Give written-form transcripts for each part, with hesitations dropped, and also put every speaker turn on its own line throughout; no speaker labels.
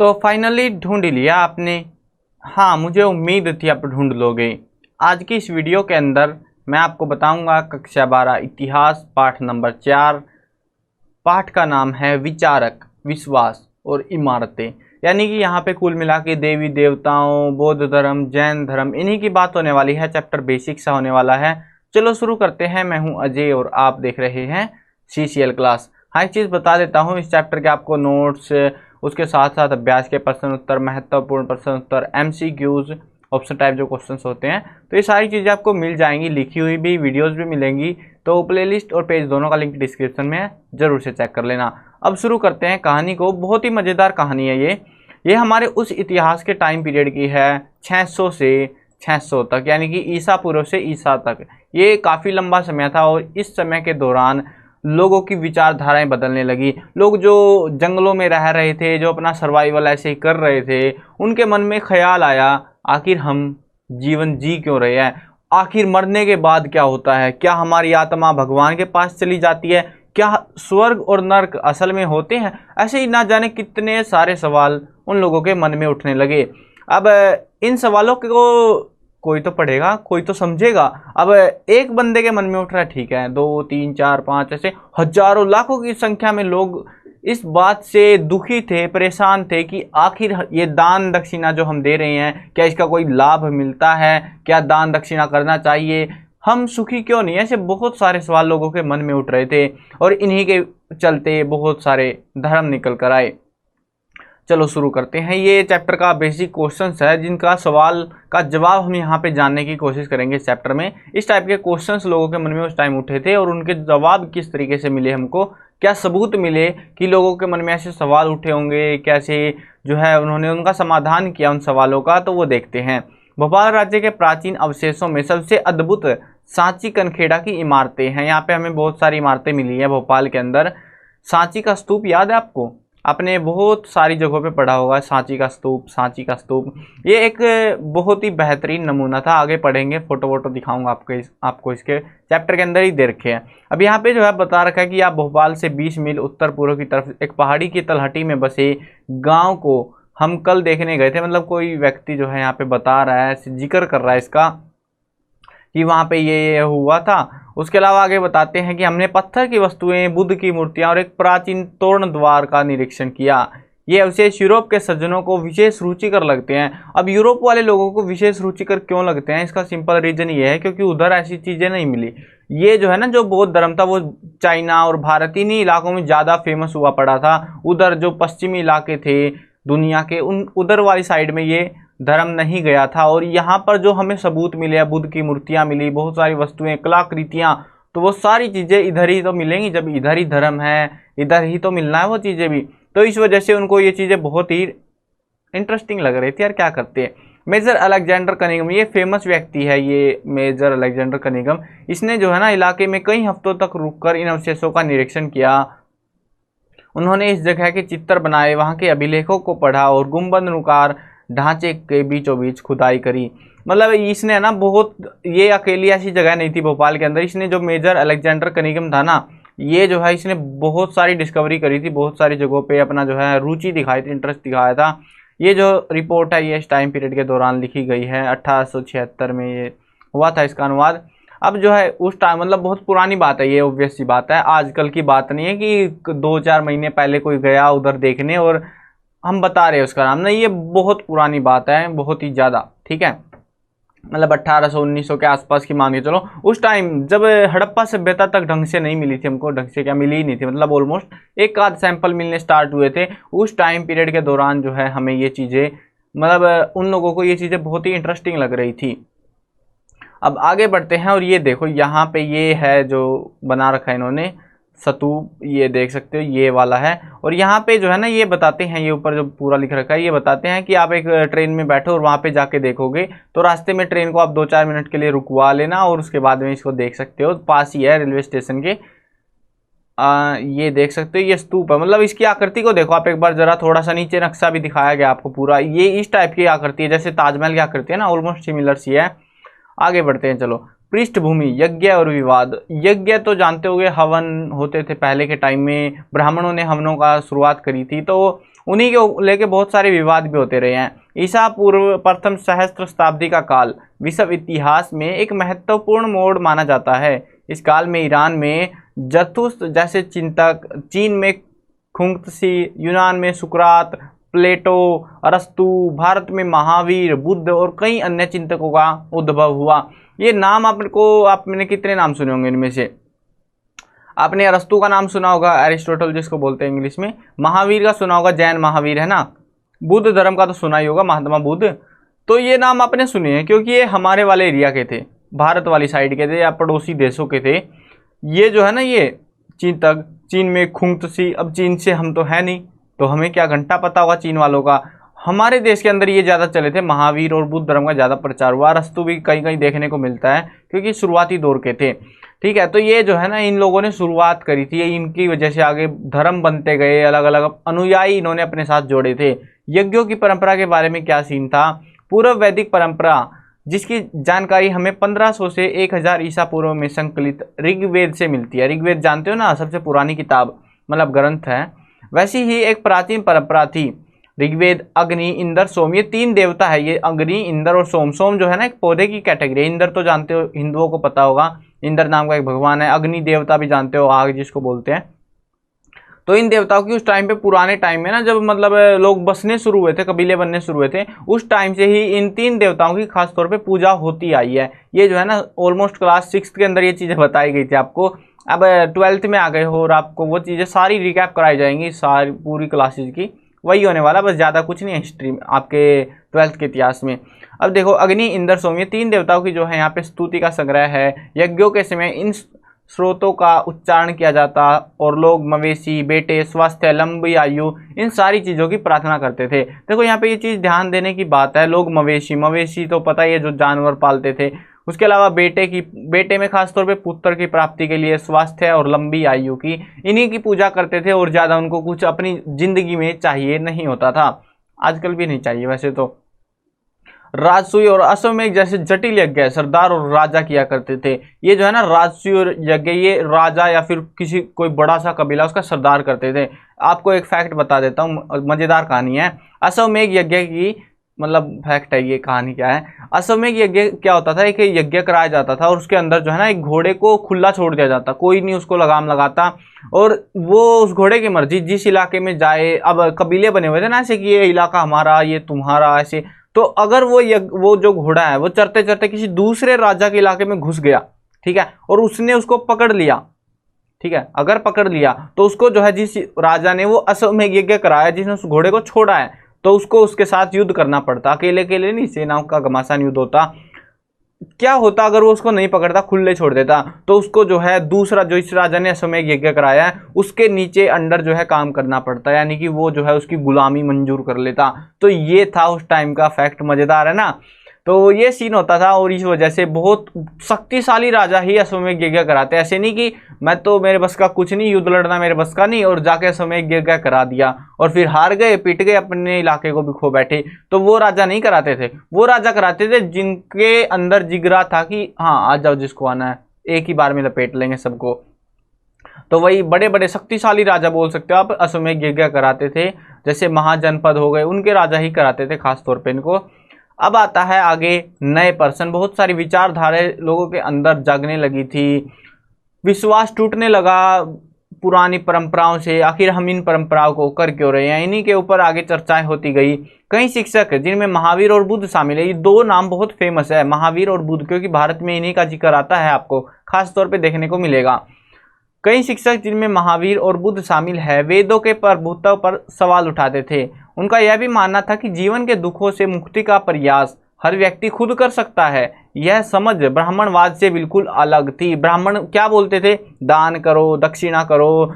तो फाइनली ढूंढ लिया आपने। हाँ, मुझे उम्मीद थी आप ढूंढ लोगे। आज की इस वीडियो के अंदर मैं आपको बताऊंगा कक्षा 12 इतिहास पाठ नंबर 4। पाठ का नाम है विचारक, विश्वास और इमारतें। यानी कि यहाँ पे कुल मिला के देवी देवताओं, बौद्ध धर्म, जैन धर्म, इन्हीं की बात होने वाली है। चैप्टर बेसिक सा होने वाला है। चलो शुरू करते हैं। मैं हूँ अजय और आप देख रहे हैं CCL क्लास। हाँ, एक चीज़ बता देता हूँ, इस चैप्टर के आपको नोट्स, उसके साथ साथ अभ्यास के प्रश्न उत्तर, महत्वपूर्ण प्रश्न उत्तर, MCQs, ऑप्शन टाइप जो क्वेश्चंस होते हैं, तो ये सारी चीज़ें आपको मिल जाएंगी। लिखी हुई भी वीडियोस भी मिलेंगी। तो प्लेलिस्ट और पेज दोनों का लिंक डिस्क्रिप्शन में है, जरूर से चेक कर लेना। अब शुरू करते हैं कहानी को। बहुत ही मज़ेदार कहानी है ये हमारे उस इतिहास के टाइम पीरियड की है, 600 से 600 तक, यानी कि ईसा पूर्व से ईसा तक। ये काफ़ी लंबा समय था और इस समय के दौरान लोगों की विचारधाराएं बदलने लगी। लोग जो जंगलों में रह रहे थे, जो अपना सर्वाइवल ऐसे ही कर रहे थे, उनके मन में ख्याल आया, आखिर हम जीवन जी क्यों रहे हैं? आखिर मरने के बाद क्या होता है? क्या हमारी आत्मा भगवान के पास चली जाती है? क्या स्वर्ग और नर्क असल में होते हैं? ऐसे ही ना जाने कितने सारे सवाल उन लोगों के मन में उठने लगे। अब इन सवालों को कोई तो पढ़ेगा, कोई तो समझेगा। अब एक बंदे के मन में उठ रहा है, ठीक है, 2 3 4 5 ऐसे हजारों लाखों की संख्या में लोग इस बात से दुखी थे, परेशान थे कि आखिर ये दान दक्षिणा जो हम दे रहे हैं, क्या इसका कोई लाभ मिलता है? क्या दान दक्षिणा करना चाहिए? हम सुखी क्यों नहीं? ऐसे बहुत सारे सवाल लोगों के मन में उठ रहे थे और इन्हीं के चलते बहुत सारे धर्म निकल कर आए। चलो शुरू करते हैं। ये चैप्टर का बेसिक क्वेश्चंस है, जिनका सवाल का जवाब हम यहाँ पे जानने की कोशिश करेंगे इस चैप्टर में। इस टाइप के क्वेश्चंस लोगों के मन में उस टाइम उठे थे और उनके जवाब किस तरीके से मिले हमको, क्या सबूत मिले कि लोगों के मन में ऐसे सवाल उठे होंगे, कैसे जो है उन्होंने उनका समाधान किया उन सवालों का, तो वो देखते हैं। भोपाल राज्य के प्राचीन अवशेषों में सबसे अद्भुत सांची कनखेड़ा की इमारतें हैं। यहाँ पे हमें बहुत सारी इमारतें मिली है भोपाल के अंदर। सांची का स्तूप याद है आपको? आपने बहुत सारी जगहों पे पढ़ा होगा सांची का स्तूप, सांची का स्तूप। ये एक बहुत ही बेहतरीन नमूना था। आगे पढ़ेंगे, फोटो वोटो दिखाऊंगा आपको इसके चैप्टर के अंदर ही दे रखे हैं। अब यहाँ पे जो है बता रखा है कि आप भोपाल से 20 मील उत्तर पूर्व की तरफ एक पहाड़ी की तलहटी में बसे गाँव को हम कल देखने गए थे। मतलब कोई व्यक्ति जो है यहाँ पे बता रहा है, जिक्र कर रहा है इसका कि वहाँ पे ये हुआ था। उसके अलावा आगे बताते हैं कि हमने पत्थर की वस्तुएं, बुद्ध की मूर्तियां और एक प्राचीन तोरण द्वार का निरीक्षण किया। ये अवशेष यूरोप के सज्जनों को विशेष रुचिकर लगते हैं। अब यूरोप वाले लोगों को विशेष रुचिकर क्यों लगते हैं? इसका सिंपल रीजन ये है क्योंकि उधर ऐसी चीजें नहीं मिली। ये जो है ना, जो बौद्ध धर्म था वो चाइना और भारत इन्हीं इलाकों में ज़्यादा फेमस हुआ पड़ा था। उधर जो पश्चिमी इलाके थे दुनिया के, उन उधर वाली साइड में ये धर्म नहीं गया था। और यहाँ पर जो हमें सबूत मिले, बुद्ध की मूर्तियाँ मिली, बहुत सारी वस्तुएं, कलाकृतियाँ, तो वो सारी चीज़ें इधर ही तो मिलेंगी। जब इधर ही धर्म है, इधर ही तो मिलना है वो चीज़ें भी। तो इस वजह से उनको ये चीज़ें बहुत ही इंटरेस्टिंग लग रही थी। यार क्या करते हैं। मेजर अलेक्जेंडर कनिंघम, ये फेमस व्यक्ति है, ये मेजर अलेक्जेंडर कनिंघम। इसने जो है ना इलाके में कई हफ्तों तक रुककर इन अवशेषों का निरीक्षण किया। उन्होंने इस जगह के चित्र बनाए, वहाँ के अभिलेखों को पढ़ा और गुंबद नुकार ढांचे के बीचों बीच खुदाई करी। मतलब इसने ना बहुत, ये अकेली ऐसी जगह नहीं थी भोपाल के अंदर। इसने जो मेजर अलेक्जेंडर कनिंघम था ना, ये जो है इसने बहुत सारी डिस्कवरी करी थी, बहुत सारी जगहों पे अपना जो है रुचि दिखाई थी, इंटरेस्ट दिखाया था। ये जो रिपोर्ट है ये इस टाइम पीरियड के दौरान लिखी गई है, 1876 में ये हुआ था इसका अनुवाद। अब जो है उस टाइम, मतलब बहुत पुरानी बात है ये, ऑब्वियस सी बात है, आजकल की बात नहीं है कि 2-4 महीने पहले कोई गया उधर देखने और हम बता रहे हैं उसका नाम। नहीं, ये बहुत पुरानी बात है, बहुत ही ज़्यादा, ठीक है। मतलब 1800-1900 के आसपास की मान के चलो। उस टाइम जब हड़प्पा सभ्यता तक ढंग से नहीं मिली थी हमको, ढंग से क्या मिली ही नहीं थी, मतलब ऑलमोस्ट एक आध सैंपल मिलने स्टार्ट हुए थे। उस टाइम पीरियड के दौरान जो है हमें ये चीज़ें, मतलब उन लोगों को ये चीज़ें बहुत ही इंटरेस्टिंग लग रही थी। अब आगे बढ़ते हैं और ये देखो यहाँ पे ये है जो बना रखा है इन्होंने स्तूप, ये देख सकते हो, ये वाला है। और यहाँ पे जो है ना ये बताते हैं, ये ऊपर जो पूरा लिख रखा है ये बताते हैं कि आप एक ट्रेन में बैठो और वहाँ पे जाके देखोगे तो रास्ते में ट्रेन को आप 2-4 मिनट के लिए रुकवा लेना और उसके बाद में इसको देख सकते हो। पास ही है रेलवे स्टेशन के। ये देख सकते हो, ये स्तूप है। मतलब इसकी आकृति को देखो आप एक बार जरा, थोड़ा सा नीचे नक्शा भी दिखाया गया आपको पूरा। ये इस टाइप की आकृति है, जैसे ताजमहल की आकृति है ना, ऑलमोस्ट सिमिलर सी है। आगे बढ़ते हैं चलो। पृष्ठभूमि, यज्ञ और विवाद। यज्ञ तो जानते होंगे, हवन होते थे पहले के टाइम में, ब्राह्मणों ने हवनों का शुरुआत करी थी। तो उन्हीं के लेके बहुत सारे विवाद भी होते रहे हैं। ईसा पूर्व प्रथम सहस्त्र शताब्दी का काल विश्व इतिहास में एक महत्वपूर्ण मोड़ माना जाता है। इस काल में ईरान में जरथुस्त्र जैसे चिंतक, चीन में खुंग्त्सी, यूनान में सुकरात, प्लेटो, अरस्तु, भारत में महावीर, बुद्ध और कई अन्य चिंतकों का उद्भव हुआ। ये नाम आपने कितने नाम सुने होंगे इनमें से? आपने अरस्तु का नाम सुना होगा, एरिस्टोटल जिसको बोलते हैं इंग्लिश में। महावीर का सुना होगा, जैन महावीर है ना। बुद्ध धर्म का तो सुना ही होगा, महात्मा बुद्ध। तो ये नाम आपने सुने हैं क्योंकि ये हमारे वाले एरिया के थे, भारत वाली साइड के थे या पड़ोसी देशों के थे। ये जो है ना, ये चिंतक, चीन में खुंग्त्सी, अब चीन से हम तो है नहीं, तो हमें क्या घंटा पता होगा चीन वालों का। हमारे देश के अंदर ये ज़्यादा चले थे, महावीर और बुद्ध धर्म का ज़्यादा प्रचार हुआ। अरस्तु भी कहीं कहीं देखने को मिलता है क्योंकि शुरुआती दौर के थे। ठीक है, तो ये जो है ना, इन लोगों ने शुरुआत करी थी, इनकी वजह से आगे धर्म बनते गए, अलग अलग अनुयायी इन्होंने अपने साथ जोड़े थे। यज्ञों की परंपरा के बारे में क्या सीन था? पूर्व वैदिक परंपरा जिसकी जानकारी हमें 1500 से 1000 ईसा पूर्व में संकलित ऋग्वेद से मिलती है। ऋग्वेद जानते हो ना, सबसे पुरानी किताब मतलब ग्रंथ है। वैसी ही एक प्राचीन परंपरा थी। ऋग्वेद, अग्नि, इंद्र, सोम, ये 3 देवता है। ये अग्नि, इंद्र और सोम। सोम जो है ना, एक पौधे की कैटेगरी है। इंद्र तो जानते हो, हिंदुओं को पता होगा, इंद्र नाम का एक भगवान है। अग्नि देवता भी जानते हो, आग जिसको बोलते हैं। तो इन देवताओं की उस टाइम पे, पुराने टाइम में ना, जब मतलब लोग बसने शुरू हुए थे, कबीले बनने शुरू हुए थे, उस टाइम से ही इन 3 देवताओं की खास तौर पे पूजा होती आई है। ये जो है ना, ऑलमोस्ट क्लास 6 के अंदर ये चीज़ें बताई गई थी आपको। अब 12th में आ गए हो और आपको वो चीज़ें सारी रिकैप कराई जाएंगी, सारी पूरी क्लासेज की। वही होने वाला, बस ज़्यादा कुछ नहीं है हिस्ट्री में आपके 12th के इतिहास में। अब देखो, अग्नि, इंद्र, सोम, ये 3 देवताओं की जो है यहाँ पे स्तुति का संग्रह है। यज्ञों के समय इन स्रोतों का उच्चारण किया जाता और लोग मवेशी, बेटे, स्वास्थ्य, लंबी आयु, इन सारी चीज़ों की प्रार्थना करते थे। देखो यहाँ पे ये चीज़ ध्यान देने की बात है। लोग मवेशी तो पता ही है, जो जानवर पालते थे। उसके अलावा बेटे में खासतौर पे पुत्र की प्राप्ति के लिए, स्वास्थ्य और लंबी आयु की, इन्हीं की पूजा करते थे और ज़्यादा उनको कुछ अपनी जिंदगी में चाहिए नहीं होता था। आजकल भी नहीं चाहिए वैसे तो। राजसूय और अश्वमेध जैसे जटिल यज्ञ सरदार और राजा किया करते थे। ये जो है ना, राजसूय यज्ञ, ये राजा या फिर किसी कोई बड़ा सा कबीला उसका सरदार करते थे। आपको एक फैक्ट बता देता हूँ, मज़ेदार कहानी है। अश्वमेध यज्ञ की मतलब फैक्ट है ये, कहानी क्या है। अश्वमेध यज्ञ क्या होता था, एक यज्ञ कराया जाता था और उसके अंदर जो है ना, एक घोड़े को खुला छोड़ दिया जाता, कोई नहीं उसको लगाम लगाता और वो उस घोड़े की मर्जी जिस इलाके में जाए। अब कबीले बने हुए थे ना ऐसे कि ये इलाका हमारा, ये तुम्हारा, ऐसे। तो अगर वो जो घोड़ा है वो चरते चरते किसी दूसरे राजा के इलाके में घुस गया, ठीक है, और उसने उसको पकड़ लिया, ठीक है, अगर पकड़ लिया तो उसको जो है, जिस राजा ने वो अश्वमेध यज्ञ कराया, जिसने उस घोड़े को छोड़ा है, तो उसको उसके साथ युद्ध करना पड़ता। अकेले अकेले नहीं, सेनाओं का घमासान युद्ध होता। क्या होता अगर वो उसको नहीं पकड़ता, खुले छोड़ देता, तो उसको जो है दूसरा, जो इस राजा ने अश्वमेध यज्ञ कराया है, उसके नीचे अंडर जो है काम करना पड़ता, यानी कि वो जो है उसकी गुलामी मंजूर कर लेता। तो ये था उस टाइम का फैक्ट। मजेदार है ना। तो ये सीन होता था और इस वजह से बहुत शक्तिशाली राजा ही अश्वमेध यज्ञ कराते। ऐसे नहीं कि मैं तो, मेरे बस का कुछ नहीं, युद्ध लड़ना मेरे बस का नहीं, और जाके अश्वमेध यज्ञ करा दिया और फिर हार गए, पिट गए, अपने इलाके को भी खो बैठे। तो वो राजा नहीं कराते थे। वो राजा कराते थे जिनके अंदर जिगरा था कि हाँ, आ जाओ, जिसको आना है, एक ही बार में लपेट लेंगे सबको। तो वही बड़े बड़े शक्तिशाली राजा बोल सकते हो आप, अश्वमेध यज्ञ कराते थे। जैसे महाजनपद हो गए, उनके राजा ही कराते थे खास तौर पे इनको। अब आता है आगे नए पर्सन। बहुत सारी विचारधाराएं लोगों के अंदर जागने लगी थी, विश्वास टूटने लगा पुरानी परंपराओं से। आखिर हम इन परंपराओं को कर क्यों रहे हैं, इन्हीं के ऊपर आगे चर्चाएं होती गई। कई शिक्षक जिनमें महावीर और बुद्ध शामिल है, ये 2 नाम बहुत फेमस है, महावीर और बुद्ध, क्योंकि भारत में इन्हीं का जिक्र आता है, आपको खास तौर पे देखने को मिलेगा। कई शिक्षक जिनमें महावीर और बुद्ध शामिल है, वेदों के प्रभुत्व पर सवाल उठाते थे। उनका यह भी मानना था कि जीवन के दुखों से मुक्ति का प्रयास हर व्यक्ति खुद कर सकता है। यह समझ ब्राह्मणवाद से बिल्कुल अलग थी। ब्राह्मण क्या बोलते थे? दान करो, दक्षिणा करो,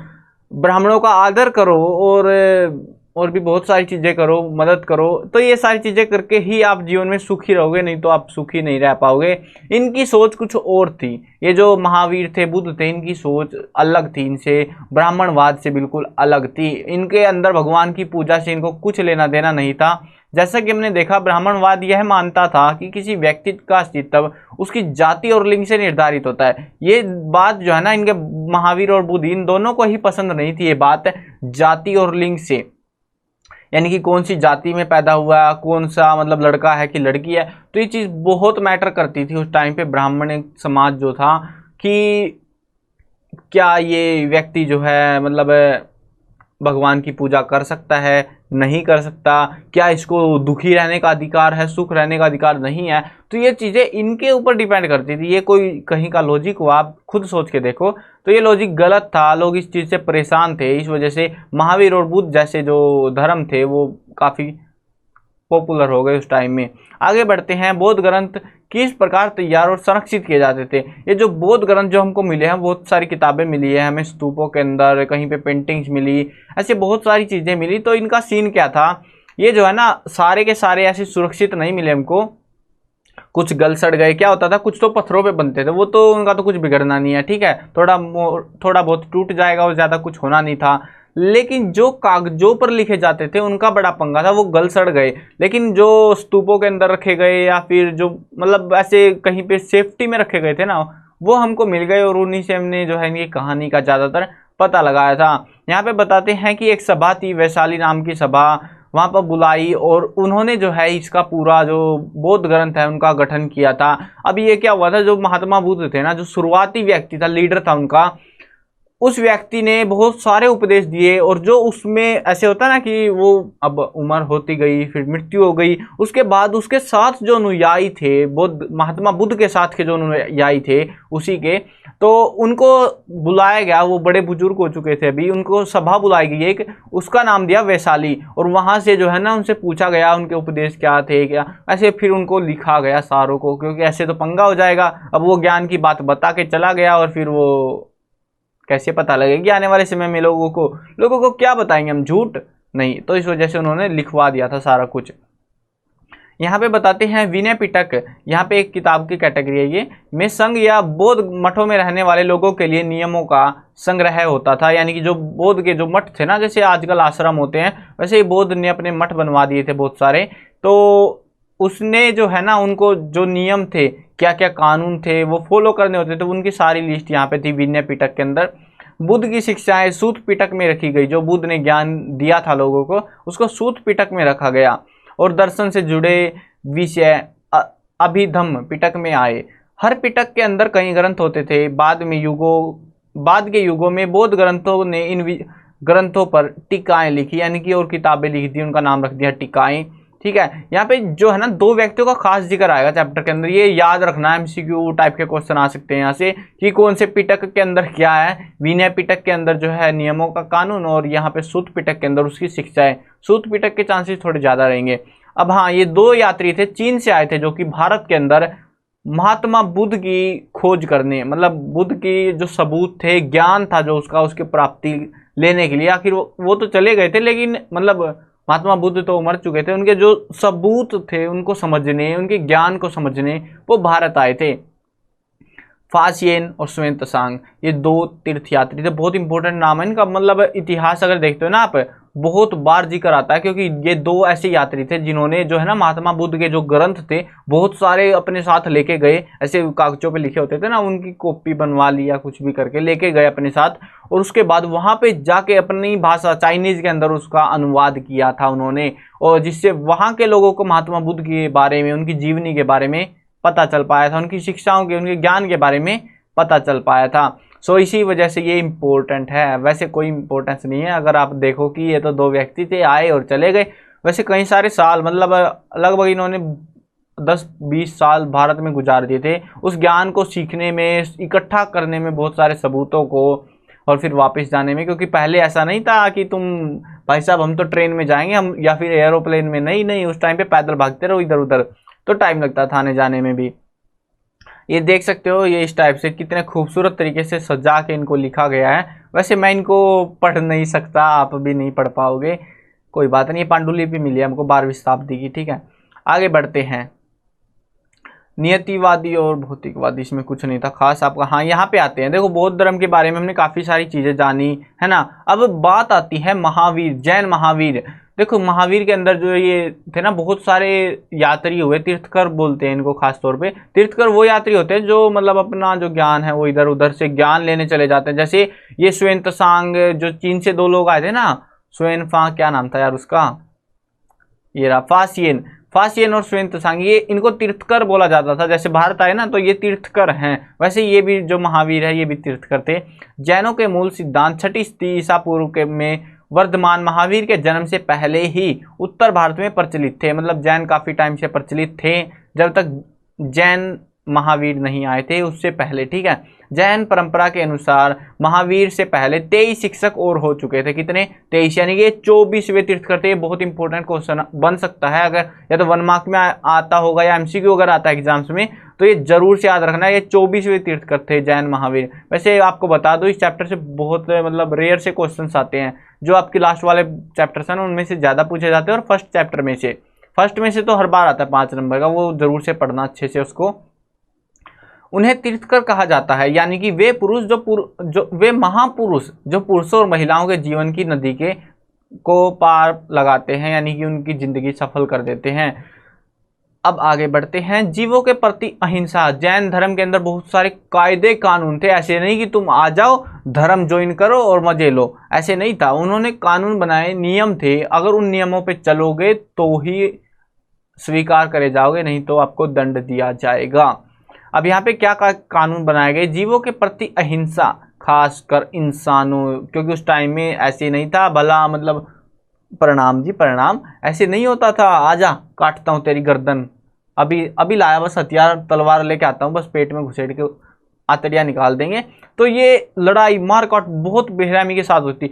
ब्राह्मणों का आदर करो और भी बहुत सारी चीज़ें करो, मदद करो। तो ये सारी चीज़ें करके ही आप जीवन में सुखी रहोगे, नहीं तो आप सुखी नहीं रह पाओगे। इनकी सोच कुछ और थी। ये जो महावीर थे, बुद्ध थे, इनकी सोच अलग थी, इनसे ब्राह्मणवाद से बिल्कुल अलग थी। इनके अंदर भगवान की पूजा से इनको कुछ लेना देना नहीं था। जैसा कि हमने देखा, ब्राह्मणवाद यह मानता था कि किसी व्यक्ति का अस्तित्व उसकी जाति और लिंग से निर्धारित होता है। ये बात जो है ना, इनके महावीर और बुद्ध, इन दोनों को ही पसंद नहीं थी ये बात, जाति और लिंग से। यानी कि कौन सी जाति में पैदा हुआ, कौन सा मतलब लड़का है कि लड़की है। तो ये चीज़ बहुत मैटर करती थी उस टाइम पे ब्राह्मण समाज जो था, कि क्या ये व्यक्ति जो है मतलब भगवान की पूजा कर सकता है, नहीं कर सकता, क्या इसको दुखी रहने का अधिकार है, सुख रहने का अधिकार नहीं है। तो ये चीज़ें इनके ऊपर डिपेंड करती थी। ये कोई कहीं का लॉजिक हो, आप खुद सोच के देखो तो ये लॉजिक गलत था। लोग इस चीज़ से परेशान थे, इस वजह से महावीर और बुद्ध जैसे जो धर्म थे वो काफ़ी पॉपुलर हो गए उस टाइम में। आगे बढ़ते हैं, बौद्ध ग्रंथ किस प्रकार तैयार और संरक्षित किए जाते थे। ये जो बौद्ध ग्रंथ जो हमको मिले हैं, बहुत सारी किताबें मिली है हमें स्तूपों के अंदर, कहीं पे पेंटिंग्स मिली, ऐसे बहुत सारी चीज़ें मिली। तो इनका सीन क्या था, ये जो है ना सारे के सारे ऐसे सुरक्षित नहीं मिले हमको, कुछ गल सड़ गए। क्या होता था, कुछ तो पत्थरों पे बनते थे, वो तो उनका तो कुछ बिगड़ना नहीं है, ठीक है, थोड़ा बहुत टूट जाएगा और ज़्यादा कुछ होना नहीं था। लेकिन जो कागजों पर लिखे जाते थे उनका बड़ा पंगा था, वो गल सड़ गए। लेकिन जो स्तूपों के अंदर रखे गए या फिर जो मतलब ऐसे कहीं पे सेफ्टी में रखे गए थे ना, वो हमको मिल गए और उन्हीं से हमने जो है इनकी कहानी का ज़्यादातर पता लगाया था। यहाँ पे बताते हैं कि एक सभा थी, वैशाली नाम की सभा, वहाँ पर बुलाई और उन्होंने जो है इसका पूरा जो बौद्ध ग्रंथ है उनका गठन किया था। अब ये क्या हुआ था, जो महात्मा बुद्ध थे ना, जो शुरुआती व्यक्ति था, लीडर था उनका, उस व्यक्ति ने बहुत सारे उपदेश दिए। और जो उसमें ऐसे होता है ना कि वो अब उम्र होती गई, फिर मृत्यु हो गई, उसके बाद उसके साथ जो अनुयायी थे, बुद्ध महात्मा बुद्ध के साथ के जो अनुयायी थे उसी के, तो उनको बुलाया गया। वो बड़े बुजुर्ग हो चुके थे अभी, उनको सभा बुलाई गई एक, उसका नाम दिया वैशाली। और वहाँ से जो है ना उनसे पूछा गया उनके उपदेश क्या थे, क्या ऐसे फिर उनको लिखा गया सारों को, क्योंकि ऐसे तो पंगा हो जाएगा। अब वो ज्ञान की बात बता के चला गया और फिर वो कैसे पता लगेगी आने वाले समय में लोगों को क्या बताएंगे हम, झूठ नहीं। तो इस वजह से उन्होंने लिखवा दिया था सारा कुछ। यहाँ पे बताते हैं विनय पिटक, यहाँ पे एक किताब की कैटेगरी है ये, में संघ या बौद्ध मठों में रहने वाले लोगों के लिए नियमों का संग्रह होता था। यानी कि जो बौद्ध के जो मठ थे ना, जैसे आजकल आश्रम होते हैं, वैसे ही बौद्ध ने अपने मठ बनवा दिए थे बहुत सारे। तो उसने जो है ना उनको जो नियम थे, क्या क्या कानून थे वो फॉलो करने होते थे, उनकी सारी लिस्ट यहाँ पे थी विनय पिटक के अंदर। बुद्ध की शिक्षाएं सूत पिटक में रखी गई, जो बुद्ध ने ज्ञान दिया था लोगों को उसको सूत पिटक में रखा गया। और दर्शन से जुड़े विषय अभिधम्म पिटक में आए। हर पिटक के अंदर कई ग्रंथ होते थे। बाद के युगों में बौद्ध ग्रंथों ने इन ग्रंथों पर टीकाएं लिखी, यानी कि और किताबें लिखी थी, उनका नाम रख दिया टीकाएं, ठीक है। यहाँ पे जो है ना दो व्यक्तियों का खास जिक्र आएगा चैप्टर के अंदर, ये याद रखना, एमसीक्यू टाइप के क्वेश्चन आ सकते हैं यहाँ से कि कौन से पिटक के अंदर क्या है। विनय पिटक के अंदर जो है नियमों का कानून, और यहाँ पे सूत पिटक के अंदर उसकी शिक्षाएं। सूत पिटक के चांसेस थोड़े ज़्यादा रहेंगे। अब हाँ, ये दो यात्री थे, चीन से आए थे, जो कि भारत के अंदर महात्मा बुद्ध की खोज करने, मतलब बुद्ध की जो सबूत थे, ज्ञान था जो उसका, उसकी प्राप्ति लेने के लिए। आखिर वो तो चले गए थे, लेकिन मतलब महात्मा बुद्ध तो मर चुके थे, उनके जो सबूत थे उनको समझने, उनके ज्ञान को समझने वो भारत आए थे। फासियन और स्वेन त्सांग, ये दो तीर्थयात्री थे, बहुत इंपॉर्टेंट नाम है इनका। मतलब इतिहास अगर देखते हो ना आप, बहुत बार जिक्र आता है, क्योंकि ये दो ऐसे यात्री थे जिन्होंने जो है ना महात्मा बुद्ध के जो ग्रंथ थे बहुत सारे अपने साथ लेके गए। ऐसे कागजों पे लिखे होते थे ना, उनकी कॉपी बनवा लिया, कुछ भी करके लेके गए अपने साथ। और उसके बाद वहाँ पे जाके अपनी भाषा चाइनीज के अंदर उसका अनुवाद किया था उन्होंने, और जिससे वहाँ के लोगों को महात्मा बुद्ध के बारे में, उनकी जीवनी के बारे में पता चल पाया था, उनकी शिक्षाओं के, उनके ज्ञान के बारे में पता चल पाया था। सो इसी वजह से ये इम्पोर्टेंट है। वैसे कोई इम्पोर्टेंस नहीं है अगर आप देखो कि ये तो दो व्यक्ति थे, आए और चले गए। वैसे कई सारे साल, मतलब लगभग इन्होंने 10-20 साल भारत में गुजार दिए थे, उस ज्ञान को सीखने में, इकट्ठा करने में, बहुत सारे सबूतों को, और फिर वापस जाने में। क्योंकि पहले ऐसा नहीं था कि तुम भाई साहब हम तो ट्रेन में जाएंगे हम, या फिर एरोप्लेन में, नहीं, उस टाइम पे पैदल भागते रहो इधर उधर, तो टाइम लगता था आने जाने में भी। ये देख सकते हो, ये इस टाइप से कितने खूबसूरत तरीके से सजा के इनको लिखा गया है। वैसे मैं इनको पढ़ नहीं सकता, आप भी नहीं पढ़ पाओगे, कोई बात नहीं। पांडुलिपि मिली है हमको 12वीं शताब्दी की, ठीक है। आगे बढ़ते हैं। नियतिवादी और भौतिकवादी, इसमें कुछ नहीं था खास आपका। हाँ, यहाँ पे आते हैं। देखो, बौद्ध धर्म के बारे में हमने काफ़ी सारी चीज़ें जानी है ना। अब बात आती है महावीर, जैन महावीर। देखो, महावीर के अंदर जो ये थे ना, बहुत सारे यात्री हुए, तीर्थकर बोलते हैं इनको खास तौर पे। तीर्थकर वो यात्री होते हैं जो मतलब अपना जो ज्ञान है वो इधर उधर से ज्ञान लेने चले जाते हैं। जैसे ये स्वेन त्सांग, जो चीन से दो लोग आए थे ना, स्वेन फा, क्या नाम था यार उसका, ये रहा फासियन। फासियन और श्वेतसांग ये इनको तीर्थकर बोला जाता था। जैसे भारत आए ना तो ये तीर्थकर हैं, वैसे ये भी जो महावीर है ये भी तीर्थकर थे। जैनों के मूल सिद्धांत 6ठी शती ईसा पूर्व के में वर्धमान महावीर के जन्म से पहले ही उत्तर भारत में प्रचलित थे। मतलब जैन काफी टाइम से प्रचलित थे, जब तक जैन महावीर नहीं आए थे उससे पहले, ठीक है। जैन परंपरा के अनुसार महावीर से पहले 23 शिक्षक और हो चुके थे। कितने? 23, यानी कि 24वें तीर्थकर थे। ये बहुत इंपॉर्टेंट क्वेश्चन बन सकता है, अगर या तो 1 मार्क में आता होगा या एमसीक्यू अगर आता है एग्जाम्स में, तो ये जरूर से याद रखना है। ये 24वें तीर्थकर थे जैन महावीर। वैसे आपको बता दो इस चैप्टर से बहुत मतलब रेयर से क्वेश्चन आते हैं, जो आपके लास्ट वाले चैप्टर्स हैं उनमें से ज्यादा पूछे जाते हैं, और फर्स्ट चैप्टर में से, फर्स्ट में से तो हर बार आता है 5 नंबर का, वो जरूर से पढ़ना अच्छे से उसको। उन्हें तीर्थकर कहा जाता है, यानी कि वे पुरुष जो वे महापुरुष जो पुरुषों और महिलाओं के जीवन की नदी के को पार लगाते हैं, यानी कि उनकी जिंदगी सफल कर देते हैं। अब आगे बढ़ते हैं। जीवों के प्रति अहिंसा। जैन धर्म के अंदर बहुत सारे कायदे कानून थे। ऐसे नहीं कि तुम आ जाओ धर्म ज्वाइन करो और मजे लो, ऐसे नहीं था। उन्होंने कानून बनाए, नियम थे। अगर उन नियमों पे चलोगे तो ही स्वीकार करे जाओगे, नहीं तो आपको दंड दिया जाएगा। अब यहाँ पे क्या कानून बनाए गए? जीवों के प्रति अहिंसा, खासकर इंसानों, क्योंकि उस टाइम में ऐसे नहीं था भला मतलब प्रणाम जी प्रणाम, ऐसे नहीं होता था। आजा काटता हूँ तेरी गर्दन, अभी लाया बस हथियार तलवार लेके आता हूँ, बस पेट में घुसेड़ के आतड़ियाँ निकाल देंगे। तो ये लड़ाई मारकाट बहुत बेरहमी के साथ होती।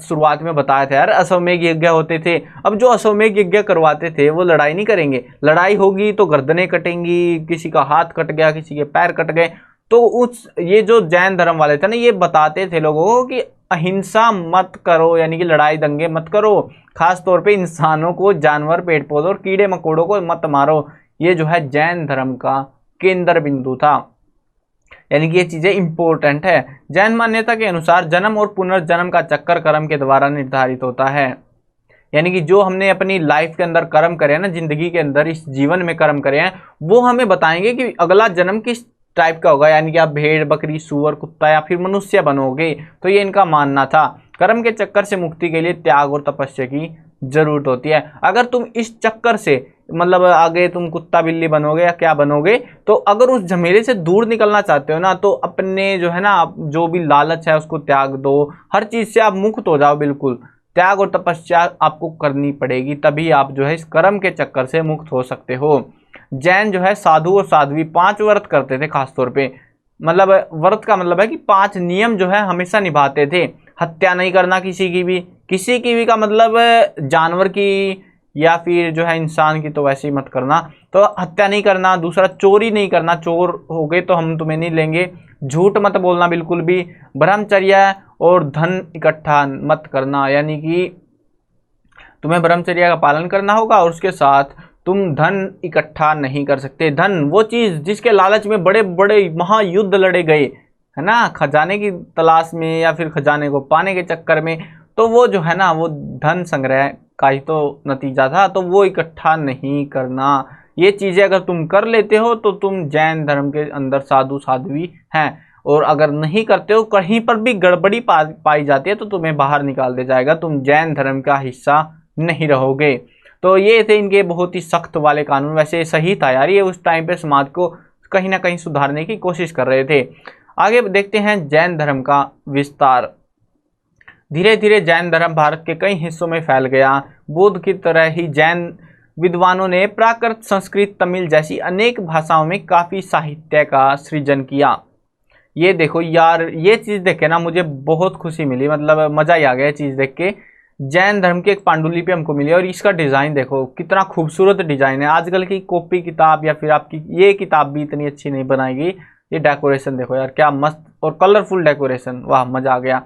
शुरुआत में बताया था यार अश्वमेध यज्ञ होते थे। अब जो अश्वमेध यज्ञ करवाते थे वो लड़ाई नहीं करेंगे, लड़ाई होगी तो गर्दनें कटेंगी, किसी का हाथ कट गया, किसी के पैर कट गए। तो ये जो जैन धर्म वाले थे ना, ये बताते थे लोगों को कि अहिंसा मत करो, यानी कि लड़ाई दंगे मत करो। खास तौर पे इंसानों को, जानवर, पेड़ पौधों और कीड़े मकोड़ों को मत मारो। ये जो है जैन धर्म का केंद्र बिंदु था, यानी कि ये चीजें इंपॉर्टेंट है। जैन मान्यता के अनुसार जन्म और पुनर्जन्म का चक्कर कर्म के द्वारा निर्धारित होता है, यानी कि जो हमने अपनी लाइफ के अंदर कर्म करे हैं ना, जिंदगी के अंदर इस जीवन में कर्म करे हैं, वो हमें बताएंगे कि अगला जन्म किस टाइप का होगा, यानी कि आप भेड़, बकरी, सूअर, कुत्ता या फिर मनुष्य बनोगे। तो ये इनका मानना था। कर्म के चक्कर से मुक्ति के लिए त्याग और तपस्या की जरूरत होती है। अगर तुम इस चक्कर से मतलब आगे तुम कुत्ता बिल्ली बनोगे या क्या बनोगे, तो अगर उस झमेले से दूर निकलना चाहते हो ना, तो अपने जो है ना जो भी लालच है उसको त्याग दो, हर चीज से आप मुक्त हो जाओ। बिल्कुल त्याग और तपस्या आपको करनी पड़ेगी, तभी आप जो है इस कर्म के चक्कर से मुक्त हो सकते हो। जैन जो है साधु और साध्वी 5 व्रत करते थे खासतौर पे। मतलब व्रत का मतलब है कि 5 नियम जो है हमेशा निभाते थे। हत्या नहीं करना किसी की भी का मतलब जानवर की या फिर जो है इंसान की तो वैसे ही मत करना, तो हत्या नहीं करना। दूसरा चोरी नहीं करना, चोर हो गए तो हम तुम्हें नहीं लेंगे। झूठ मत बोलना बिल्कुल भी। ब्रह्मचर्य और धन इकट्ठा मत करना, यानी कि तुम्हें ब्रह्मचर्य का पालन करना होगा और उसके साथ तुम धन इकट्ठा नहीं कर सकते। धन वो चीज जिसके लालच में बड़े बड़े महायुद्ध लड़े गए है ना, खजाने की तलाश में या फिर खजाने को पाने के चक्कर में, तो वो जो है ना वो धन संग्रह का ही तो नतीजा था। तो वो इकट्ठा नहीं करना। ये चीजें अगर तुम कर लेते हो तो तुम जैन धर्म के अंदर साधु साध्वी हैं, और अगर नहीं करते हो, कहीं पर भी गड़बड़ी पाई जाती है तो तुम्हें बाहर निकाल दिया जाएगा, तुम जैन धर्म का हिस्सा नहीं रहोगे। तो ये थे इनके बहुत ही सख्त वाले कानून। वैसे सही था यार, ये उस टाइम पे समाज को कहीं ना कहीं सुधारने की कोशिश कर रहे थे। आगे देखते हैं जैन धर्म का विस्तार। धीरे धीरे जैन धर्म भारत के कई हिस्सों में फैल गया। बुद्ध की तरह ही जैन विद्वानों ने प्राकृत, संस्कृत, तमिल जैसी अनेक भाषाओं में काफी साहित्य का सृजन किया। ये देखो यार, ये चीज देख के ना मुझे बहुत खुशी मिली, मतलब मजा ही आ गया चीज देख के। जैन धर्म की एक पांडुलिपि हमको मिली और इसका डिजाइन देखो कितना खूबसूरत डिजाइन है। आजकल की कॉपी किताब या फिर आपकी ये किताब भी इतनी अच्छी नहीं बनाएगी। ये डेकोरेशन देखो यार, क्या मस्त और कलरफुल डेकोरेशन, वाह मजा आ गया।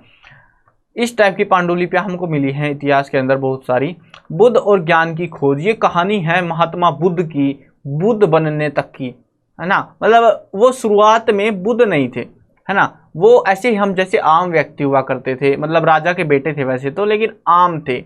इस टाइप की पांडुलिपियां हमको मिली हैं इतिहास के अंदर बहुत सारी। बुद्ध और ज्ञान की खोज, ये कहानी है महात्मा बुद्ध की, बुद्ध बनने तक की, है ना। मतलब वो शुरुआत में बुद्ध नहीं थे, है ना, वो ऐसे ही हम जैसे आम व्यक्ति हुआ करते थे। मतलब राजा के बेटे थे वैसे तो, लेकिन आम थे,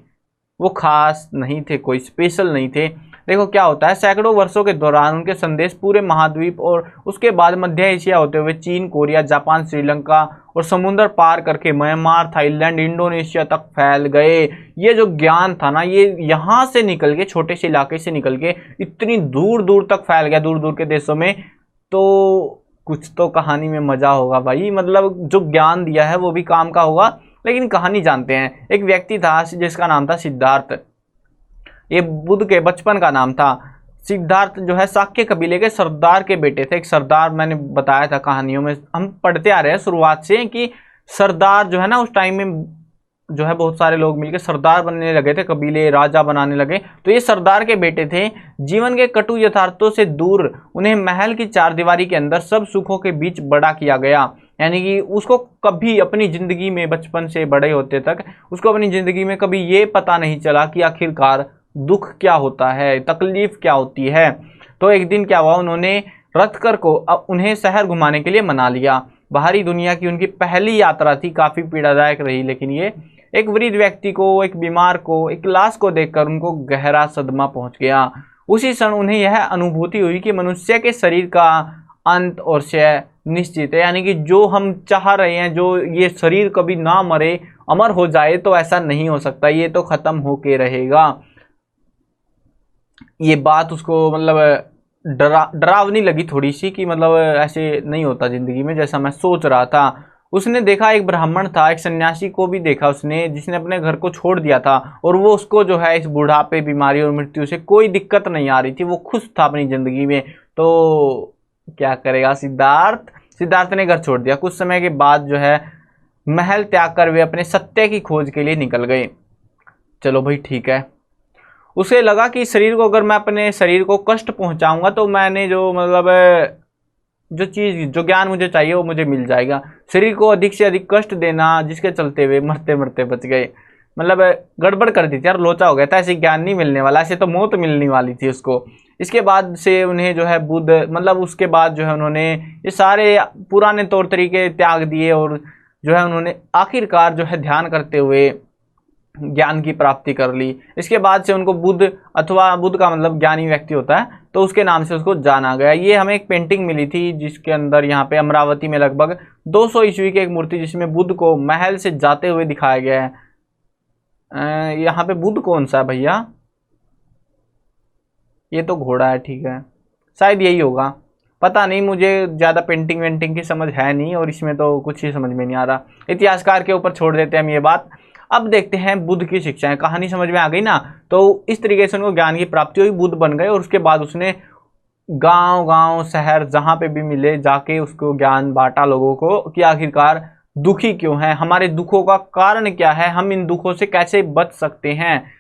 वो खास नहीं थे, कोई स्पेशल नहीं थे। देखो क्या होता है, सैकड़ों वर्षों के दौरान उनके संदेश पूरे महाद्वीप और उसके बाद मध्य एशिया होते हुए चीन, कोरिया, जापान, श्रीलंका और समुद्र पार करके म्यांमार, थाईलैंड, इंडोनेशिया तक फैल गए। ये जो ज्ञान था ना, ये यहाँ से निकल के, छोटे से इलाके से निकल के इतनी दूर दूर तक फैल गया, दूर दूर के देशों में। तो कुछ तो कहानी में मजा होगा भाई, मतलब जो ज्ञान दिया है वो भी काम का होगा। लेकिन कहानी जानते हैं। एक व्यक्ति था जिसका नाम था सिद्धार्थ। ये बुद्ध के बचपन का नाम था। सिद्धार्थ जो है शाक्य कबीले के सरदार के बेटे थे। एक सरदार, मैंने बताया था कहानियों में, हम पढ़ते आ रहे हैं शुरुआत से कि सरदार जो है ना, उस टाइम में जो है बहुत सारे लोग मिलकर सरदार बनने लगे थे, कबीले राजा बनाने लगे। तो ये सरदार के बेटे थे। जीवन के कटु यथार्थों से दूर उन्हें महल की चारदीवारी के अंदर सब सुखों के बीच बड़ा किया गया। यानी कि उसको कभी अपनी जिंदगी में, बचपन से बड़े होते तक, उसको अपनी जिंदगी में कभी ये पता नहीं चला कि आखिरकार दुख क्या होता है, तकलीफ क्या होती है। तो एक दिन क्या हुआ, उन्होंने रतकर को उन्हें शहर घुमाने के लिए मना लिया। बाहरी दुनिया की उनकी पहली यात्रा थी, काफ़ी पीड़ादायक रही। लेकिन ये एक वृद्ध व्यक्ति को, एक बीमार को, एक लाश को देखकर उनको गहरा सदमा पहुंच गया। उसी क्षण उन्हें यह अनुभूति हुई कि मनुष्य के शरीर का अंत और क्षय निश्चित है। यानी कि जो हम चाह रहे हैं, जो ये शरीर कभी ना मरे, अमर हो जाए, तो ऐसा नहीं हो सकता, ये तो खत्म होके रहेगा। ये बात उसको मतलब डरावनी लगी थोड़ी सी, कि मतलब ऐसे नहीं होता जिंदगी में जैसा मैं सोच रहा था। उसने देखा एक ब्राह्मण था, एक सन्यासी को भी देखा उसने, जिसने अपने घर को छोड़ दिया था, और वो उसको जो है इस बुढ़ापे, बीमारी और मृत्यु से कोई दिक्कत नहीं आ रही थी, वो खुश था अपनी जिंदगी में। तो क्या करेगा सिद्धार्थ? सिद्धार्थ ने घर छोड़ दिया। कुछ समय के बाद जो है महल त्याग कर वे अपने सत्य की खोज के लिए निकल गए। चलो भाई ठीक है। उसे लगा कि शरीर को, अगर मैं अपने शरीर को कष्ट पहुंचाऊंगा तो मैंने जो मतलब जो चीज़, जो ज्ञान मुझे चाहिए वो मुझे मिल जाएगा। शरीर को अधिक से अधिक कष्ट देना, जिसके चलते हुए मरते मरते बच गए। मतलब गड़बड़ कर दी थी यार, लोचा हो गया था, ऐसे ज्ञान नहीं मिलने वाला, ऐसे तो मौत मिलने वाली थी उसको। इसके बाद से उन्हें जो है बुद्ध, मतलब उसके बाद जो है उन्होंने ये सारे पुराने तौर तरीके त्याग दिए, और जो है उन्होंने आखिरकार जो है ध्यान करते हुए ज्ञान की प्राप्ति कर ली। इसके बाद से उनको बुद्ध, अथवा बुद्ध का मतलब ज्ञानी व्यक्ति होता है, तो उसके नाम से उसको जाना गया। ये हमें एक पेंटिंग मिली थी जिसके अंदर यहाँ पे अमरावती में लगभग 200 ईस्वी की एक मूर्ति, जिसमें बुद्ध को महल से जाते हुए दिखाया गया है। यहाँ पे बुद्ध कौन सा है भैया? ये तो घोड़ा है, ठीक है, शायद यही होगा, पता नहीं, मुझे ज़्यादा पेंटिंग वेंटिंग की समझ है नहीं, और इसमें तो कुछ ही समझ में नहीं आ रहा। इतिहासकार के ऊपर छोड़ देते हैं हम ये बात। अब देखते हैं बुद्ध की शिक्षाएं। कहानी समझ में आ गई ना? तो इस तरीके से उनको ज्ञान की प्राप्ति हुई, बुद्ध बन गए, और उसके बाद उसने गांव गांव, शहर, जहां पे भी मिले जाके उसको ज्ञान बांटा लोगों को, कि आखिरकार दुखी क्यों है, हमारे दुखों का कारण क्या है, हम इन दुखों से कैसे बच सकते हैं।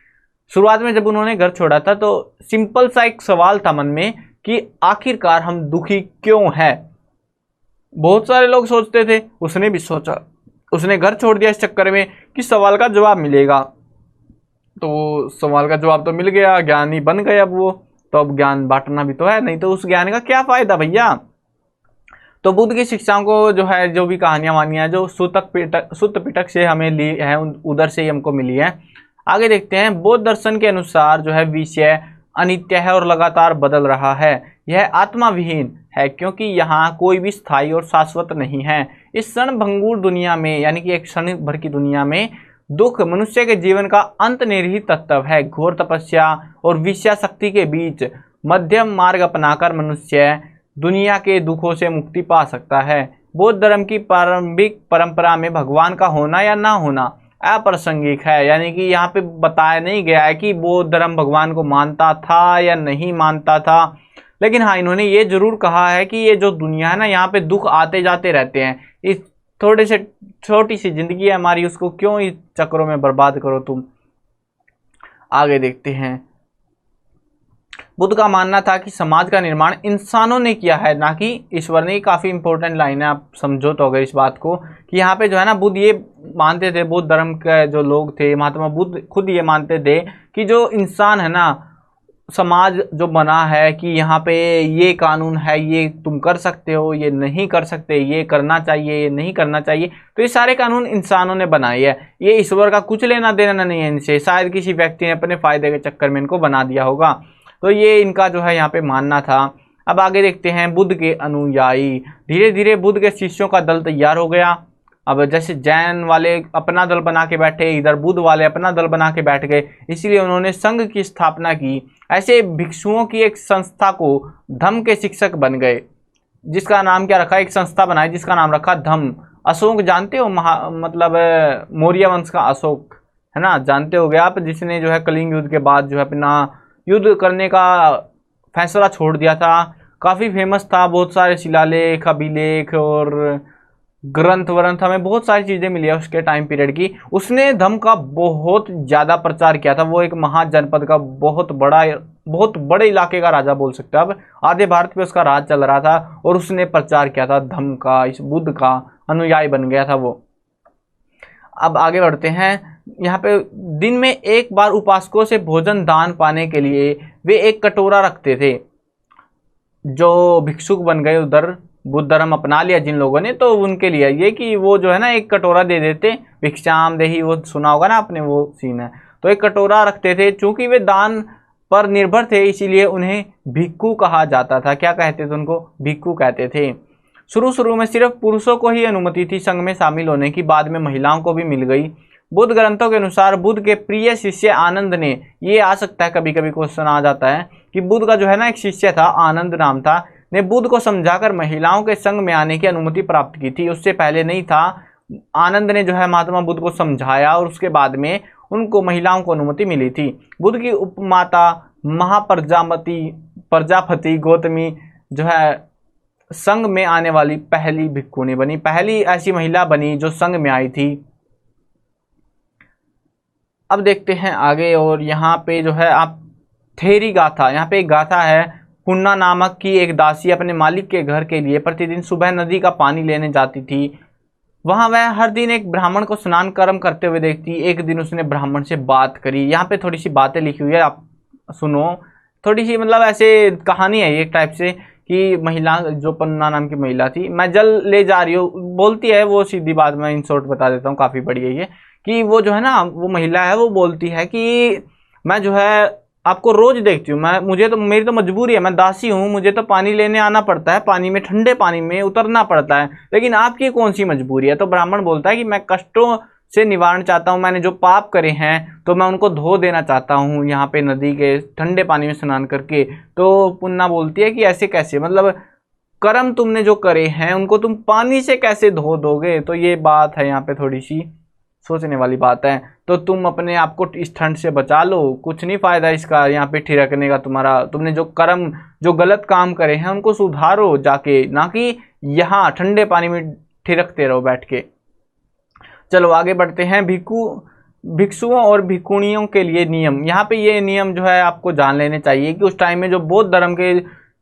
शुरुआत में जब उन्होंने घर छोड़ा था तो सिंपल सा एक सवाल था मन में कि आखिरकार हम दुखी क्यों हैं। बहुत सारे लोग सोचते थे, उसने भी सोचा, उसने घर छोड़ दिया इस चक्कर में कि सवाल का जवाब मिलेगा। तो सवाल का जवाब तो मिल गया, ज्ञानी बन गए अब वो, तो अब ज्ञान बांटना भी तो है, नहीं तो उस ज्ञान का क्या फायदा भैया। तो बुद्ध की शिक्षाओं को जो है, जो भी कहानियां वानियां जो सुत्त पिटक से हमें ली है, उधर से ही हमको मिली है। आगे देखते हैं। बौद्ध दर्शन के अनुसार जो है विषय अनित्य है और लगातार बदल रहा है। यह आत्मा विहीन है, क्योंकि यहाँ कोई भी स्थायी और शाश्वत नहीं है। इस क्षण भंगुर दुनिया में, यानी कि एक क्षण भर की दुनिया में, दुख मनुष्य के जीवन का अंत निहित तत्व है। घोर तपस्या और विषयाशक्ति के बीच मध्यम मार्ग अपनाकर मनुष्य दुनिया के दुखों से मुक्ति पा सकता है। बौद्ध धर्म की प्रारंभिक परंपरा में भगवान का होना या ना होना अप्रासंगिक है। यानी कि यहाँ पे बताया नहीं गया है कि बौद्ध धर्म भगवान को मानता था या नहीं मानता था, लेकिन हाँ, इन्होंने ये जरूर कहा है कि ये जो दुनिया है ना, यहाँ पे दुख आते जाते रहते हैं। इस थोड़े से छोटी सी जिंदगी है हमारी, उसको क्यों इस चक्रों में बर्बाद करो तुम। आगे देखते हैं। बुद्ध का मानना था कि समाज का निर्माण इंसानों ने किया है, ना कि ईश्वर ने। काफ़ी इंपॉर्टेंट लाइन है, आप समझो तो अगर इस बात को, कि यहाँ पे जो है ना, बुद्ध ये मानते थे, बौद्ध धर्म के जो लोग थे, महात्मा बुद्ध खुद ये मानते थे कि जो इंसान है ना, समाज जो बना है कि यहाँ पे ये कानून है, ये तुम कर सकते हो, ये नहीं कर सकते, ये करना चाहिए, ये नहीं करना चाहिए, तो ये सारे कानून इंसानों ने बनाए है। ये ईश्वर का कुछ लेना देना नहीं है इनसे, शायद किसी व्यक्ति ने अपने फायदे के चक्कर में इनको बना दिया होगा। तो ये इनका जो है यहाँ पे मानना था। अब आगे देखते हैं बुद्ध के अनुयायी। धीरे धीरे बुद्ध के शिष्यों का दल तैयार हो गया। अब जैसे जैन वाले अपना दल बना के बैठे, इधर बुद्ध वाले अपना दल बना के बैठ गए, इसलिए उन्होंने संघ की स्थापना की। ऐसे भिक्षुओं की एक संस्था को धम्म के शिक्षक बन गए, जिसका नाम क्या रखा, एक संस्था बनाई जिसका नाम रखा धम्म। अशोक जानते हो, मतलब मौर्य वंश का अशोक है ना, जानते होगे आप, जिसने जो है कलिंग युद्ध के बाद जो है अपना युद्ध करने का फैसला छोड़ दिया था। काफ़ी फेमस था, बहुत सारे शिलालेख, अभिलेख और ग्रंथ वरंथ हमें बहुत सारी चीज़ें मिली है उसके टाइम पीरियड की। उसने धम्म का बहुत ज़्यादा प्रचार किया था। वो एक महाजनपद का बहुत बड़े इलाके का राजा बोल सकते हो आप। आधे भारत पे उसका राज चल रहा था और उसने प्रचार किया था धम्म का। इस बुद्ध का अनुयायी बन गया था वो। अब आगे बढ़ते हैं। यहाँ पे दिन में एक बार उपासकों से भोजन दान पाने के लिए वे एक कटोरा रखते थे। जो भिक्षुक बन गए उधर, बुद्ध धर्म अपना लिया जिन लोगों ने, तो उनके लिए ये कि वो जो है ना एक कटोरा दे देते, भिक्षाम देही, वो सुना होगा ना आपने, वो सीन है। तो एक कटोरा रखते थे। चूंकि वे दान पर निर्भर थे, इसीलिए उन्हें भिक्खु कहा जाता था। क्या कहते थे उनको? भिक्खु कहते थे। शुरू शुरू में सिर्फ पुरुषों को ही अनुमति थी संघ में शामिल होने की, बाद में महिलाओं को भी मिल गई। बुद्ध ग्रंथों के अनुसार बुद्ध के प्रिय शिष्य आनंद ने, ये आ सकता है कभी कभी क्वेश्चन आ जाता है कि बुद्ध का जो है ना एक शिष्य था, आनंद नाम था, ने बुद्ध को समझाकर महिलाओं के संग में आने की अनुमति प्राप्त की थी। उससे पहले नहीं था। आनंद ने जो है महात्मा बुद्ध को समझाया और उसके बाद में उनको महिलाओं को अनुमति मिली थी। बुद्ध की उपमाता प्रजापति गौतमी जो है संघ में आने वाली पहली भिक्षुणी बनी, पहली ऐसी महिला बनी जो संघ में आई थी। अब देखते हैं आगे, और यहाँ पे जो है आप थेरी गाथा, यहाँ पे एक गाथा है। पुन्ना नामक की एक दासी अपने मालिक के घर के लिए प्रतिदिन सुबह नदी का पानी लेने जाती थी। वहाँ वह हर दिन एक ब्राह्मण को स्नान कर्म करते हुए देखती। एक दिन उसने ब्राह्मण से बात करी। यहाँ पे थोड़ी सी बातें लिखी हुई है, आप सुनो। थोड़ी सी मतलब ऐसे कहानी है एक टाइप से कि महिला, जो पन्ना नाम की महिला थी, मैं जल ले जा रही हूँ बोलती है वो, सीधी बात मैं इन शॉर्ट बता देता हूँ, काफ़ी बढ़िया ये, कि वो जो है ना, वो महिला है, वो बोलती है कि मैं जो है आपको रोज देखती हूँ, मुझे तो, मेरी तो मजबूरी है, मैं दासी हूँ, मुझे तो पानी लेने आना पड़ता है, पानी में, ठंडे पानी में उतरना पड़ता है, लेकिन आपकी कौन सी मजबूरी है? तो ब्राह्मण बोलता है कि मैं कष्टों से निवारण चाहता हूँ, मैंने जो पाप करे हैं तो मैं उनको धो देना चाहता हूँ यहाँ पे नदी के ठंडे पानी में स्नान करके। तो पुन्ना बोलती है कि ऐसे कैसे, मतलब कर्म तुमने जो करे हैं उनको तुम पानी से कैसे धो दोगे? तो ये बात है यहाँ पे थोड़ी सी सोचने वाली बात है। तो तुम अपने आप को इस ठंड से बचा लो, कुछ नहीं फायदा इसका यहाँ पे ठिरकने का तुम्हारा। तुमने जो कर्म, जो गलत काम करे हैं उनको सुधारो जाके, ना कि यहाँ ठंडे पानी में ठिरकते रहो बैठ के। चलो आगे बढ़ते हैं। भिक्षुओं और भिक्षुणियों के लिए नियम। यहाँ पे ये नियम जो है आपको जान लेने चाहिए कि उस टाइम में जो बौद्ध धर्म के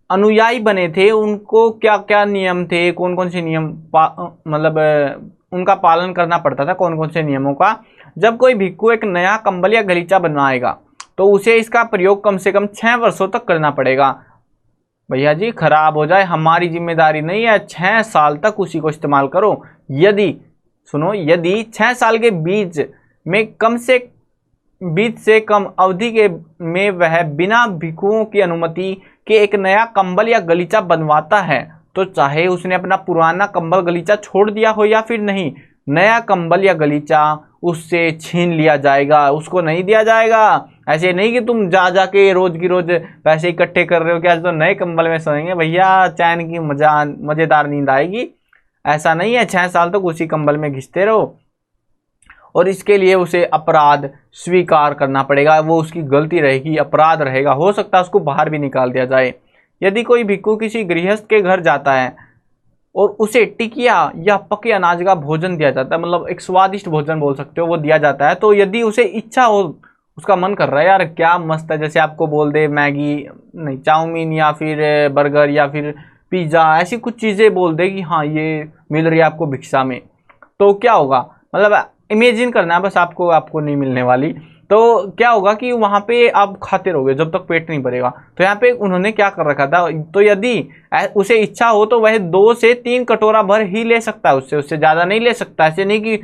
अनुयायी बने थे उनको क्या क्या नियम थे, कौन कौन से नियम मतलब उनका पालन करना पड़ता था, कौन कौन से नियमों का। जब कोई भिक्षु एक नया कंबल या गलीचा बनवाएगा तो उसे इसका प्रयोग कम से कम 6 वर्षों तक करना पड़ेगा। भैया जी, खराब हो जाए हमारी जिम्मेदारी नहीं है, 6 साल तक उसी को इस्तेमाल करो। यदि सुनो, यदि 6 साल के बीच से कम अवधि के में वह बिना भिक्षुओं की अनुमति के एक नया कंबल या गलीचा बनवाता है, तो चाहे उसने अपना पुराना कंबल गलीचा छोड़ दिया हो या फिर नहीं, नया कंबल या गलीचा उससे छीन लिया जाएगा, उसको नहीं दिया जाएगा। ऐसे नहीं कि तुम जा जाके रोज की रोज पैसे इकट्ठे कर रहे हो कि आज तो नए कंबल में सोएंगे, भैया चैन की मजेदार नींद आएगी, ऐसा नहीं है। 6 साल तक उसी कंबल में घिसते रहो। और इसके लिए उसे अपराध स्वीकार करना पड़ेगा, वो उसकी गलती रहेगी, अपराध रहेगा, हो सकता है उसको बाहर भी निकाल दिया जाए। यदि कोई भिक्षु किसी गृहस्थ के घर जाता है और उसे टिकिया या पके अनाज का भोजन दिया जाता है, मतलब एक स्वादिष्ट भोजन बोल सकते हो, वो दिया जाता है, तो यदि उसे इच्छा हो, उसका मन कर रहा है यार क्या मस्त है, जैसे आपको बोल दे मैगी नहीं, चाउमीन या फिर बर्गर या फिर पिज़्ज़ा, ऐसी कुछ चीज़ें बोल दे कि हाँ ये मिल रही है आपको भिक्षा में, तो क्या होगा, मतलब इमेजिन करना है बस, आपको नहीं मिलने वाली। तो क्या होगा कि वहाँ पे आप खाते रहोगे जब तक पेट नहीं भरेगा। तो यहाँ पे उन्होंने क्या कर रखा था, तो यदि उसे इच्छा हो तो वह 2 से 3 कटोरा भर ही ले सकता है, उससे ज़्यादा नहीं ले सकता। ऐसे नहीं कि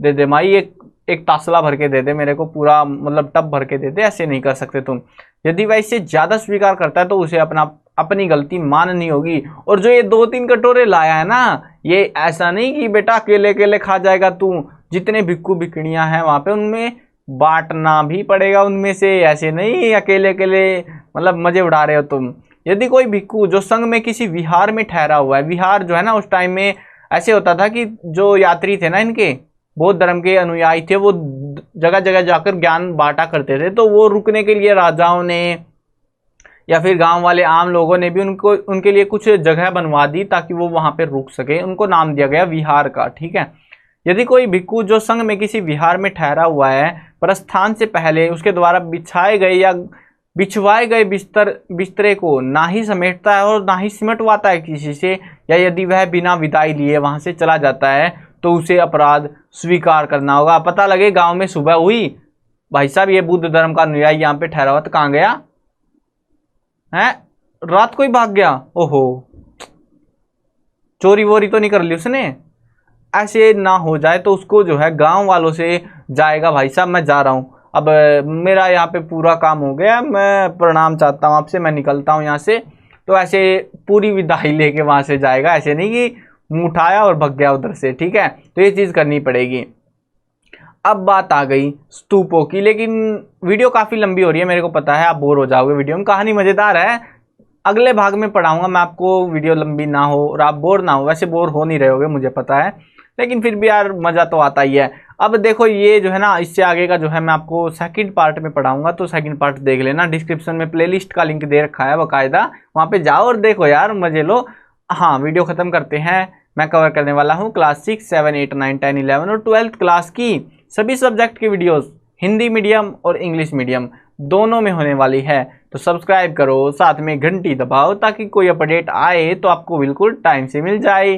दे दे माई एक एक तासला भर के दे दे मेरे को, पूरा मतलब टब भर के दे दे, ऐसे नहीं कर सकते तुम। यदि वह इससे ज़्यादा स्वीकार करता है तो उसे अपनी गलती माननी होगी। और जो ये 2-3 कटोरे लाया है ना, ये ऐसा नहीं कि बेटा अकेले अकेले खा जाएगा तू, जितने भिक्खू भिक्खड़ियाँ हैं वहाँ पे उनमें बांटना भी पड़ेगा उनमें से, ऐसे नहीं अकेले अकेले मतलब मजे उड़ा रहे हो तुम। यदि कोई भिक्खू जो संग में किसी विहार में ठहरा हुआ है, विहार जो है ना उस टाइम में ऐसे होता था कि जो यात्री थे ना इनके बौद्ध धर्म के अनुयायी थे, वो जगह जगह जाकर ज्ञान बांटा करते थे, तो वो रुकने के लिए राजाओं ने या फिर गांव वाले आम लोगों ने भी उनके लिए कुछ जगह बनवा दी ताकि वो वहां पे रुक सके। उनको नाम दिया गया विहार का, ठीक है। यदि कोई भिक्खु जो संघ में किसी विहार में ठहरा हुआ है, प्रस्थान से पहले उसके द्वारा बिछाए गए या बिछवाए गए बिस्तरे को ना ही समेटता है और ना ही सिमटवाता है किसी से, या यदि वह बिना विदाई लिए वहां से चला जाता है तो उसे अपराध स्वीकार करना होगा। पता लगे गांव में सुबह हुई, भाई साहब ये बुद्ध धर्म का अनुयायी यहाँ पे ठहरा हुआ, तो कहाँ गया है, रात को ही भाग गया, ओहो चोरी वोरी तो नहीं कर ली उसने, ऐसे ना हो जाए तो उसको जो है गांव वालों से जाएगा, भाई साहब मैं जा रहा हूँ, अब मेरा यहाँ पे पूरा काम हो गया, मैं प्रणाम चाहता हूँ आपसे, मैं निकलता हूँ यहाँ से। तो ऐसे पूरी विदाई लेके वहां से जाएगा, ऐसे नहीं कि मुंह उठाया और भग गया उधर से, ठीक है। तो ये चीज करनी पड़ेगी। अब बात आ गई स्तूपों की, लेकिन वीडियो काफी लंबी हो रही है, मेरे को पता है आप बोर हो जाओगे वीडियो में। कहानी मजेदार है, अगले भाग में पढ़ाऊंगा मैं आपको, वीडियो लंबी ना हो और आप बोर ना हो। वैसे बोर हो नहीं रहे होगे मुझे पता है, लेकिन फिर भी यार मजा तो आता ही है। अब देखो ये जो है ना, इससे आगे का जो है मैं आपको सेकंड पार्ट में पढ़ाऊंगा, तो सेकंड पार्ट देख लेना। डिस्क्रिप्शन में प्लेलिस्ट का लिंक दे रखा है बाकायदा, वहां पे जाओ और देखो यार, मजे लो। हाँ वीडियो खत्म करते हैं। मैं कवर करने वाला हूँ क्लास 6, 7, 8, 9, 10, 11 और 12th क्लास की सभी सब्जेक्ट की वीडियोस, हिंदी मीडियम और इंग्लिश मीडियम दोनों में होने वाली है। तो सब्सक्राइब करो, साथ में घंटी दबाओ ताकि कोई अपडेट आए तो आपको बिल्कुल टाइम से मिल जाए।